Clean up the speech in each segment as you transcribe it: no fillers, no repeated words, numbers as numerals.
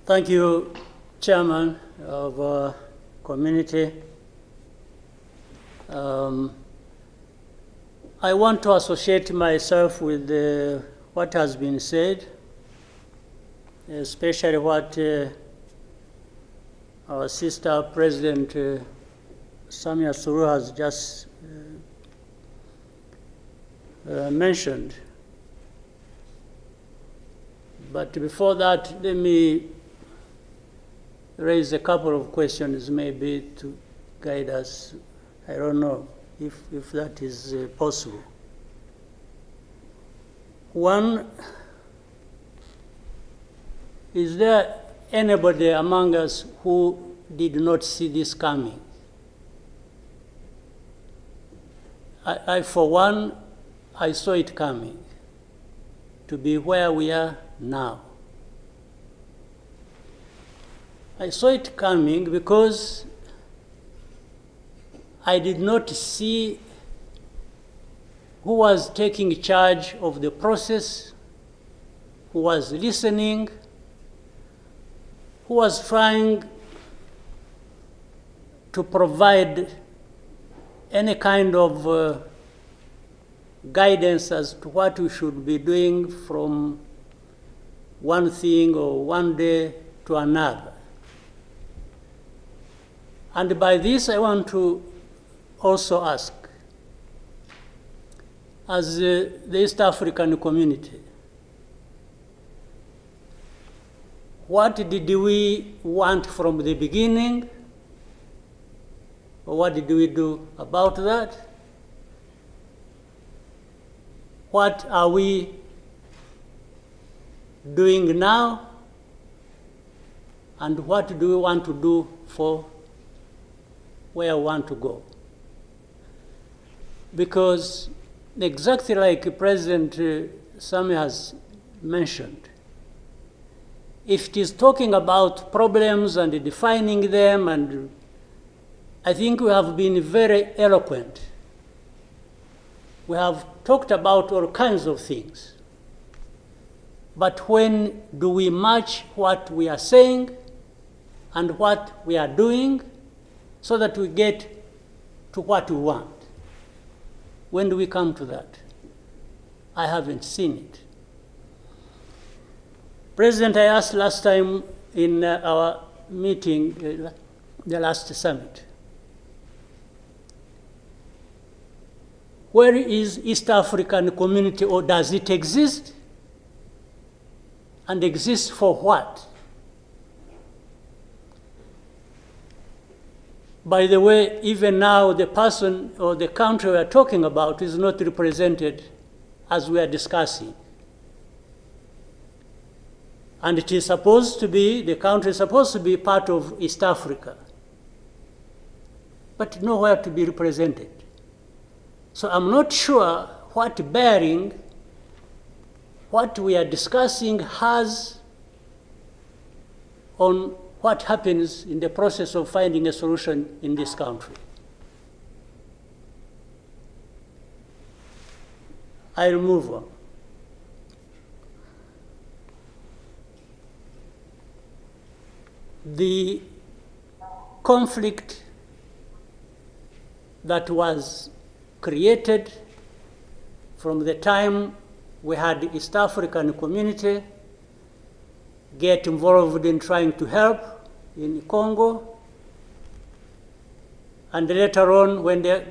Thank you, Chairman of Community. I want to associate myself with what has been said, especially what our sister President Samia Suluhu has just mentioned. But before that, let me raise a couple of questions maybe to guide us. I don't know if that is possible. One, is there anybody among us who did not see this coming? I for one, I saw it coming to be where we are now. I saw it coming because I did not see who was taking charge of the process, who was listening, who was trying to provide any kind of guidance as to what we should be doing from one thing or one day to another. And by this, I want to also ask, as the East African community, what did we want from the beginning? Or what did we do about that? What are we doing now? And what do we want to do for where we want to go? Because exactly like President Samia has mentioned, if it is talking about problems and defining them, and I think we have been very eloquent. We have talked about all kinds of things. But when do we match what we are saying and what we are doing so that we get to what we want? When do we come to that? I haven't seen it. President, I asked last time in our meeting, the last summit, where is East African community, or does it exist? And exist for what? By the way, even now, the person or the country we are talking about is not represented as we are discussing. And it is supposed to be, the country is supposed to be part of East Africa, but nowhere to be represented. So I'm not sure what bearing what we are discussing has on what happens in the process of finding a solution in this country. I'll move on. The conflict that was created from the time we had the East African community get involved in trying to help in Congo, and later on when the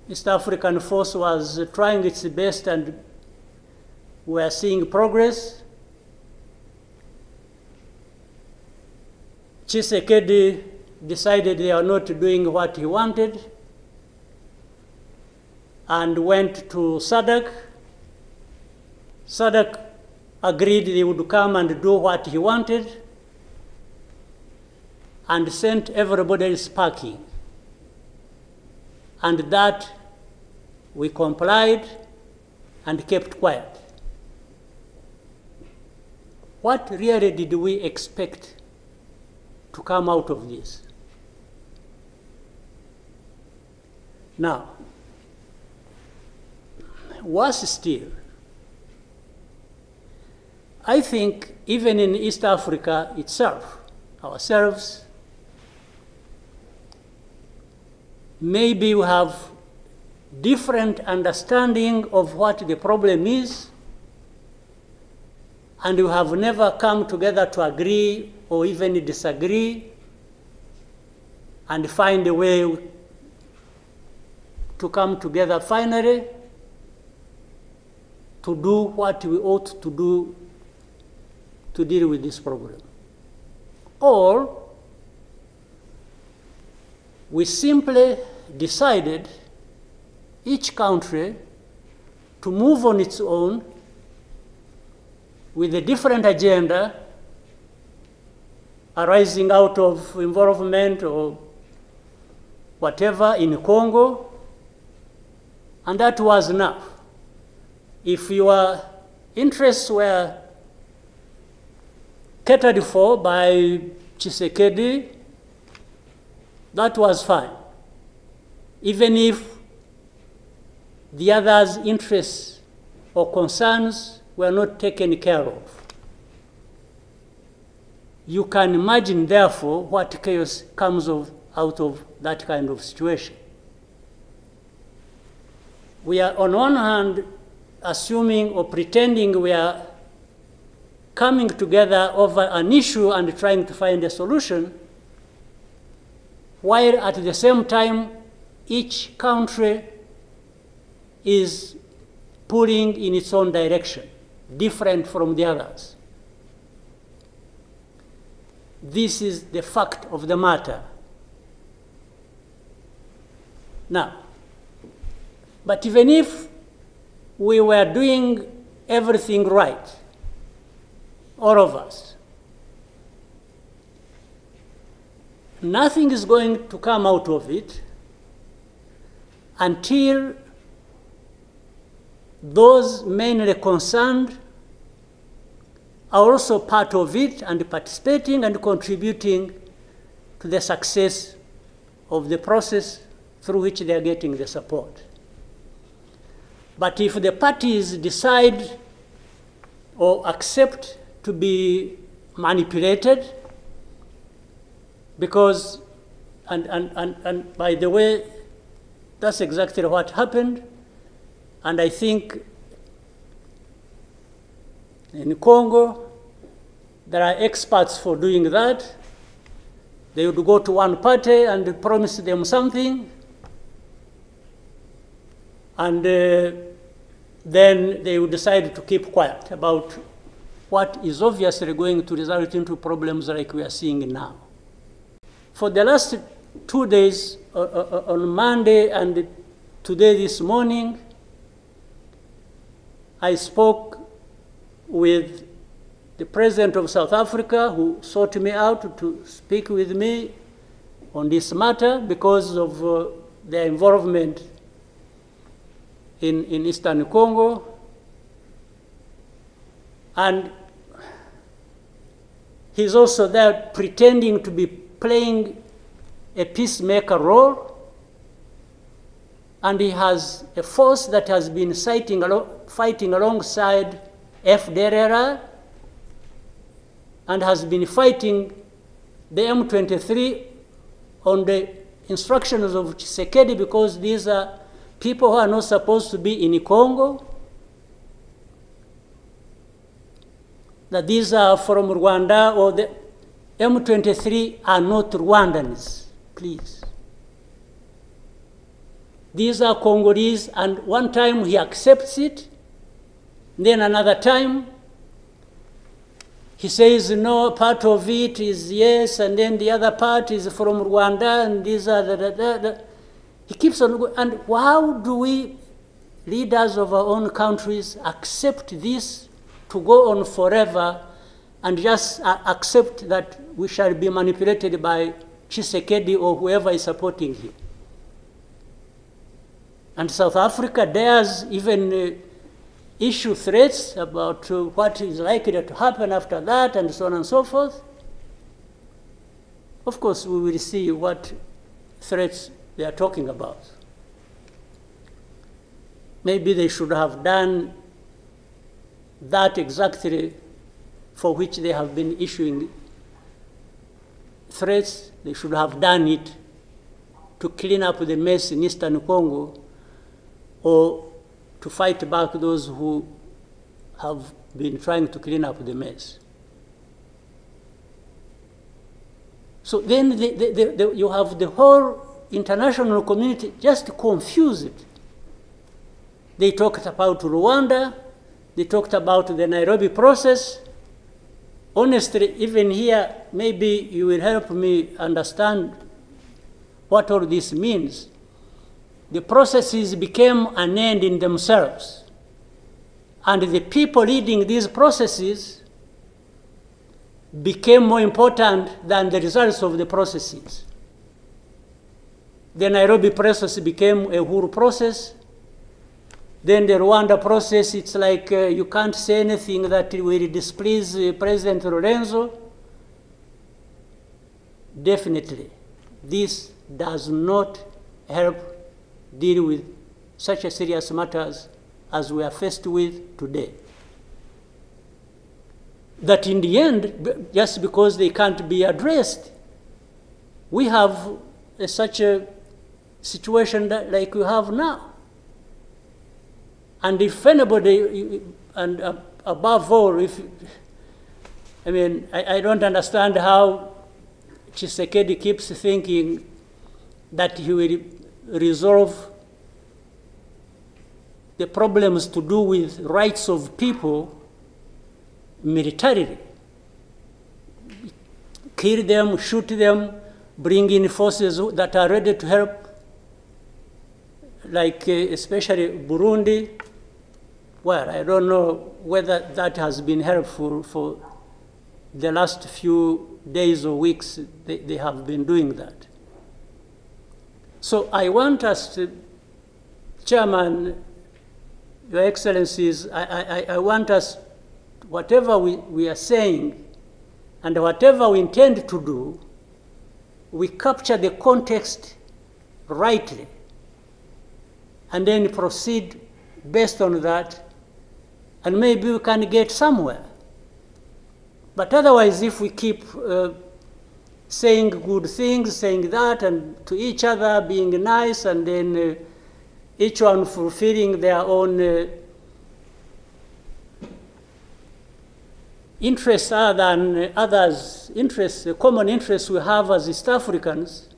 East African force was trying its best and we are seeing progress, Tshisekedi decided they are not doing what he wanted and went to SADC. SADC agreed they would come and do what he wanted and sent everybody packing. And that we complied and kept quiet. What really did we expect to come out of this? Now, worse still, I think even in East Africa itself, ourselves, maybe we have different understanding of what the problem is, and we have never come together to agree or even disagree and find a way to come together finally to do what we ought to do to deal with this problem. Or we simply decided, each country, to move on its own with a different agenda arising out of involvement or whatever in Congo, and that was enough. If your interests were catered for by Tshisekedi, that was fine, even if the others' interests or concerns were not taken care of. You can imagine, therefore, what chaos comes out of that kind of situation. We are, on one hand, assuming or pretending we are coming together over an issue and trying to find a solution, while at the same time, each country is pulling in its own direction, different from the others. This is the fact of the matter. Now, but even if we were doing everything right, all of us, nothing is going to come out of it until those mainly concerned are also part of it and participating and contributing to the success of the process through which they are getting the support. But if the parties decide or accept to be manipulated, because, and by the way, that's exactly what happened, and I think in Congo, there are experts for doing that. They would go to one party and promise them something, and then they would decide to keep quiet about what is obviously going to result into problems like we are seeing now. For the last 2 days, on Monday and today this morning, I spoke with the President of South Africa, who sought me out to speak with me on this matter because of their involvement in Eastern Congo. And he's also there pretending to be playing a peacemaker role. And he has a force that has been fighting alongside FDLR and has been fighting the M23 on the instructions of Tshisekedi, because these are people who are not supposed to be in Congo, that these are from Rwanda, or the M23 are not Rwandans, please. These are Congolese, and one time he accepts it, then another time he says, no, part of it is yes, and then the other part is from Rwanda, and these are He keeps on going. And how do we, leaders of our own countries, accept this to go on forever and just accept that we shall be manipulated by Tshisekedi or whoever is supporting him? And South Africa dares even issue threats about what is likely to happen after that, and so on and so forth. Of course, we will see what threats they are talking about. Maybe they should have done that exactly for which they have been issuing threats. They should have done it to clean up the mess in Eastern Congo, or to fight back those who have been trying to clean up the mess. So then you have the whole international community just confused. They talked about Rwanda, they talked about the Nairobi process. Honestly, even here, maybe you will help me understand what all this means. The processes became an end in themselves. And the people leading these processes became more important than the results of the processes. The Nairobi process became a Uhuru process. Then the Rwanda process, it's like you can't say anything that will displease President Lorenzo. Definitely, this does not help deal with such a serious matters as we are faced with today. That in the end, just because they can't be addressed, we have such a situation like we have now. And if anybody, and above all, I don't understand how Tshisekedi keeps thinking that he will resolve the problems to do with rights of people militarily. Kill them, shoot them, bring in forces that are ready to help, like especially Burundi. Well, I don't know whether that has been helpful for the last few days or weeks. They have been doing that. So I want us to, Chairman, Your Excellencies, I want us, whatever we are saying and whatever we intend to do, we capture the context rightly and then proceed based on that, and maybe we can get somewhere. But otherwise, if we keep saying good things, saying that, and to each other, being nice, and then each one fulfilling their own interests other than others' interests, the common interests we have as East Africans,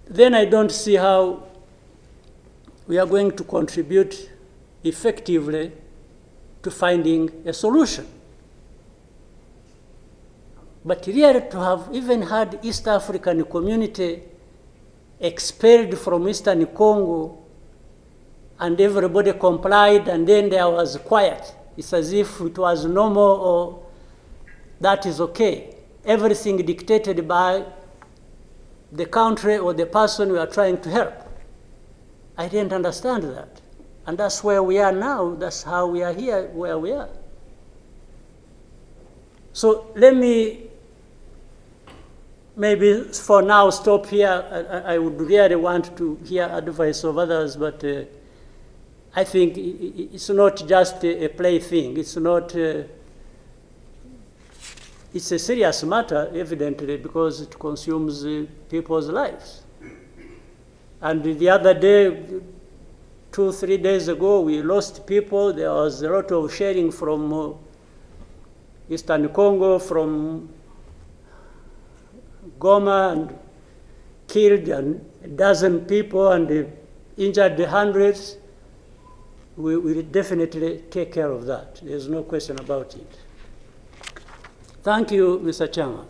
then I don't see how we are going to contribute effectively to finding a solution. But really, to have even had East African community expelled from Eastern Congo and everybody complied and then there was quiet, it's as if it was normal or that is okay. Everything dictated by the country or the person we are trying to help. I didn't understand that. And that's where we are now. That's how we are here, where we are. So let me maybe for now stop here. I would really want to hear advice of others, but I think it's not just a plaything. It's not, it's a serious matter, evidently, because it consumes people's lives. And the other day, 2-3 days ago, we lost people. There was a lot of sharing from Eastern Congo, from Goma, and killed a dozen people and injured hundreds. We will definitely take care of that. There's no question about it. Thank you, Mr. Chairman.